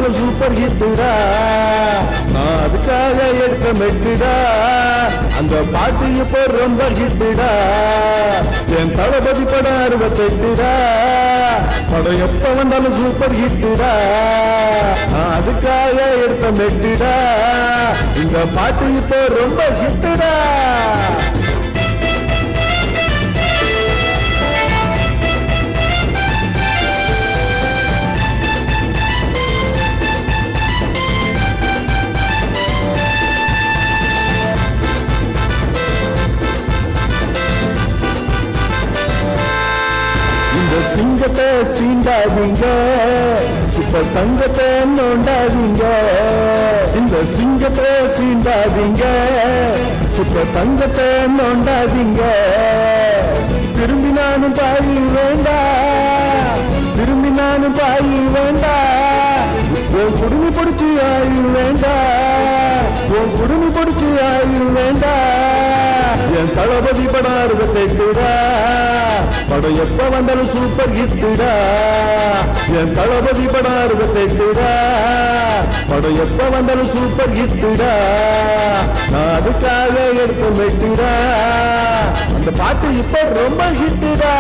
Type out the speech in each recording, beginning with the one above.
வந்தாலும் சூப்பர் ஹிட்டுடா. நான் அதுக்காக எடுத்த மெட்டுடா. அந்த பாட்டு இப்போ ரொம்ப ஹிட்டுடா. என் தளபதி படம் 68டா. படம் எப்ப வந்தாலும் சூப்பர் ஹிட்டுடா. நான் அதுக்காக எடுத்த மெட்டுடா. இந்த பாட்டு இப்போ ரொம்ப ஹிட்டுடா. சிங்கத்தை சீண்டாதீங்க, சுத்த தங்கத்தை நோண்டாதீங்க. இந்த சிங்கத்தை சீண்டாதீங்க, சுத்த தங்கத்தை நோண்டாதீங்க. திரும்பி நானும் பாய் வேண்டா, திரும்பி நானும் பாய் வேண்டா. உன் குடுமி பிடிச்சி ஆயு வேண்டா, உன் குடுமி பிடிச்சி ஆயு வேண்டா. என் தளபதி படம் 68டா. படம் எப்ப வந்தாலும் சூப்பர் ஹிட்டுடா. என் தளபதி படம் 68டா. படம் எப்ப வந்தாலும் சூப்பர் ஹிட்டுடா. நான் அதுக்காக எடுத்த மெட்டுடா. அந்த பாட்டு இப்ப ரொம்ப ஹிட்டுடா.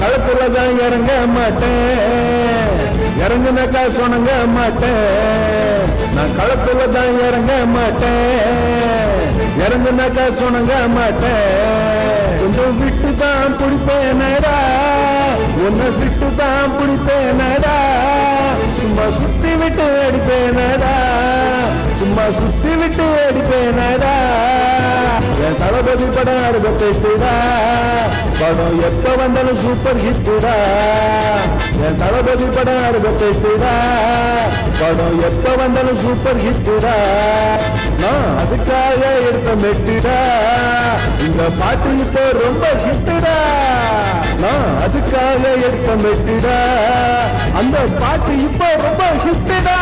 களத்துலதான் இறங்க மாட்டேன், இறங்குனாக்கா சொன்னங்க மாட்டேன். நான் களத்துலதான் இறங்க மாட்டேன், இறங்குனாக்கா சொன்னங்க மாட்டேன். கொஞ்சம் விட்டு தான் பிடிப்பேனடா, உன்னை விட்டு தான் பிடிப்பேனடா. சும்மா சுத்தி விட்டு அடிப்பேனடா, சும்மா சுத்தி விட்டு அடிப்பேனடா. என் தளபதி படம் 68டா. படம் எப்ப வந்தாலும் சூப்பர் ஹிட்டுடா. என் தளபதி படம் 68டா. படம் எப்ப வந்தாலும் சூப்பர் ஹிட்டுடா. நான் அதுக்காக எடுத்த மெட்டுடா. இந்த பாட்டு இப்போ ரொம்ப ஹிட்டுடா. நான் அதுக்காக எடுத்த மெட்டுடா. அந்த பாட்டு இப்போ ரொம்ப ஹிட்டுடா.